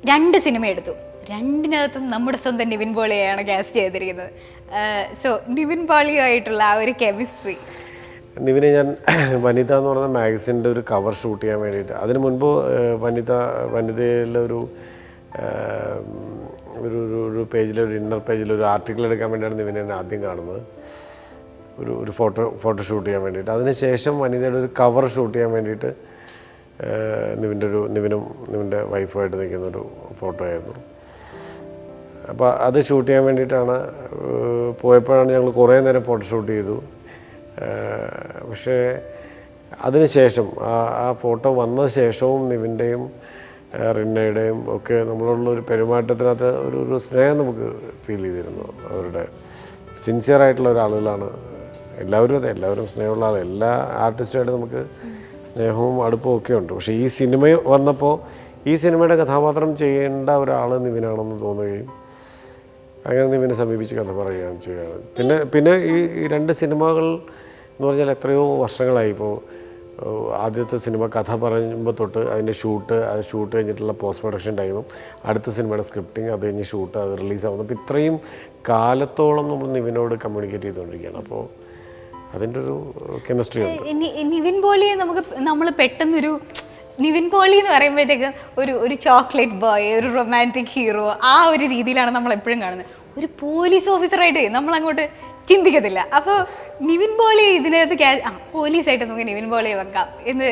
2 cinema എടുത്തു. രണ്ടിനകത്തും നമ്മുടെ സ്വന്തം നിവിൻ പോളിയെയാണ് കാസ്റ്റ് ചെയ്തിരിക്കുന്നത്. സോ നിവിൻ പോളിയുമായിട്ടുള്ള ആ ഒരു കെമിസ്ട്രി. നിവിനെ ഞാൻ വനിത എന്ന് പറയുന്ന മാഗസിൻ്റെ ഒരു കവർ ഷൂട്ട് ചെയ്യാൻ വേണ്ടിയിട്ട്, അതിന് മുൻപ് വനിതയിലെ ഒരു പേജിൽ, ഇന്നർ പേജിൽ ഒരു ആർട്ടിക്കിൾ എടുക്കാൻ വേണ്ടിയാണ് നിവിനെ ആദ്യം കാണുന്നത്. ഒരു ഫോട്ടോ ഷൂട്ട് ചെയ്യാൻ വേണ്ടിയിട്ട്. അതിനുശേഷം വനിതയുടെ ഒരു കവർ ഷൂട്ട് ചെയ്യാൻ വേണ്ടിയിട്ട് നിവിൻ്റെ വൈഫുമായിട്ട് നിൽക്കുന്നൊരു ഫോട്ടോ ആയിരുന്നു. അപ്പോൾ അത് ഷൂട്ട് ചെയ്യാൻ വേണ്ടിയിട്ടാണ് പോയപ്പോഴാണ് ഞങ്ങൾ കുറേ നേരം ഫോട്ടോ ഷൂട്ട് ചെയ്തു. പക്ഷേ അതിനുശേഷം ആ ഫോട്ടോ വന്ന ശേഷവും നിവിൻ്റെയും റിന്നയുടെയും ഒക്കെ നമ്മളോടുള്ളൊരു പെരുമാറ്റത്തിനകത്ത് ഒരു സ്നേഹം നമുക്ക് ഫീൽ ചെയ്തിരുന്നു. അവരുടെ സിൻസിയറായിട്ടുള്ള ഒരാളുകളാണ് എല്ലാവരും. അതെ, എല്ലാവരും സ്നേഹമുള്ള ആൾ. എല്ലാ ആർട്ടിസ്റ്റുമായിട്ട് നമുക്ക് സ്നേഹവും അടുപ്പവും ഒക്കെ ഉണ്ട്. പക്ഷേ ഈ സിനിമ വന്നപ്പോൾ ഈ സിനിമയുടെ കഥാപാത്രം ചെയ്യേണ്ട ഒരാൾ നിവിനാണെന്ന് തോന്നുകയും അങ്ങനെ നിവിനെ സമീപിച്ച് കഥ പറയുകയാണ് ചെയ്യുകയാണ്. പിന്നെ ഈ 2 സിനിമകൾ എന്ന് പറഞ്ഞാൽ എത്രയോ വർഷങ്ങളായി. ഇപ്പോൾ ആദ്യത്തെ സിനിമ കഥ പറയുമ്പോൾ തൊട്ട് അതിൻ്റെ ഷൂട്ട് കഴിഞ്ഞിട്ടുള്ള പോസ്റ്റ് പ്രൊഡക്ഷൻ ടൈമും അടുത്ത സിനിമയുടെ സ്ക്രിപ്റ്റിങ്, അത് കഴിഞ്ഞ് ഷൂട്ട്, അത് റിലീസാവുന്നു. അപ്പോൾ ഇത്രയും കാലത്തോളം നമ്മൾ നിവിനോട് കമ്മ്യൂണിക്കേറ്റ് ചെയ്തുകൊണ്ടിരിക്കുകയാണ്. അപ്പോൾ അതിൻ്റെ ഒരു കെമിസ്ട്രി ഉണ്ട്. നിവിൻ പോളിയെ നമ്മൾ പെട്ടെന്നൊരു നിവിൻ പോളി എന്ന് പറയുമ്പോഴത്തേക്ക് ഒരു ചോക്ലേറ്റ് ബോയ്, ഒരു റൊമാൻറ്റിക് ഹീറോ, ആ ഒരു രീതിയിലാണ് നമ്മൾ എപ്പോഴും കാണുന്നത്. ഒരു പോലീസ് ഓഫീസറായിട്ട് നമ്മൾ അങ്ങോട്ട് ചിന്തിക്കത്തില്ല. അപ്പോൾ നിവിൻ പോളി ഇതിനകത്ത് പോലീസായിട്ട് നമുക്ക് നിവിൻ പോളിയെ വെക്കാം എന്ന്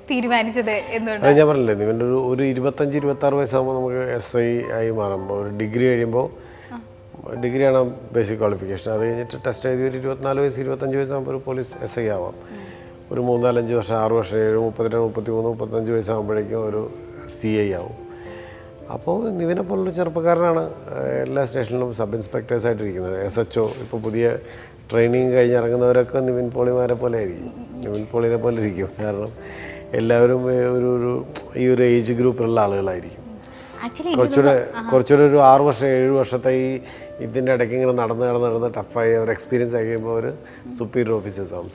തീരുമാനിച്ചത് എന്തുകൊണ്ട്? ഞാൻ പറഞ്ഞില്ലേ, നിവിൻ്റെ ഒരു 25-26 വയസ്സാകുമ്പോൾ നമുക്ക് SI ആയി മാറുമ്പോൾ, ഒരു ഡിഗ്രി കഴിയുമ്പോൾ, ഡിഗ്രിയാണ് ബേസിക് ക്വാളിഫിക്കേഷൻ. അത് കഴിഞ്ഞിട്ട് ടെസ്റ്റ് എഴുതി ഒരു 24 വയസ്സ് 25 വയസ്സാകുമ്പോൾ ഒരു പോലീസ് SI ആവാം. ഒരു 3-4-5 വർഷം, 6 വർഷം, 7, 32, 33, 35 വയസ്സാകുമ്പോഴേക്കും ഒരു CI ആവും. അപ്പോൾ നിവിനെ പോലുള്ള ചെറുപ്പക്കാരനാണ് എല്ലാ സ്റ്റേഷനിലും സബ് ഇൻസ്പെക്ടേഴ്സായിട്ടിരിക്കുന്നത്. SHO, ഇപ്പോൾ പുതിയ ട്രെയിനിങ് കഴിഞ്ഞിറങ്ങുന്നവരൊക്കെ നിവിൻ പോളിമാരെ പോലെ ആയിരിക്കും, നിവിൻ പോളിനെ പോലെ ഇരിക്കും. കാരണം എല്ലാവരും ഈ ഒരു ഏജ് ഗ്രൂപ്പിലുള്ള ആളുകളായിരിക്കും. കുറച്ചുകൂടെ ഒരു 6 വർഷം 7 വർഷത്തെ ഇതിൻ്റെ ഇടയ്ക്ക് ഇങ്ങനെ നടന്ന് ടഫായി അവർ എക്സ്പീരിയൻസ് ആയി കഴിയുമ്പോൾ അവർ സുപ്പീരിയർ ഓഫീസേഴ്സ് ആവും.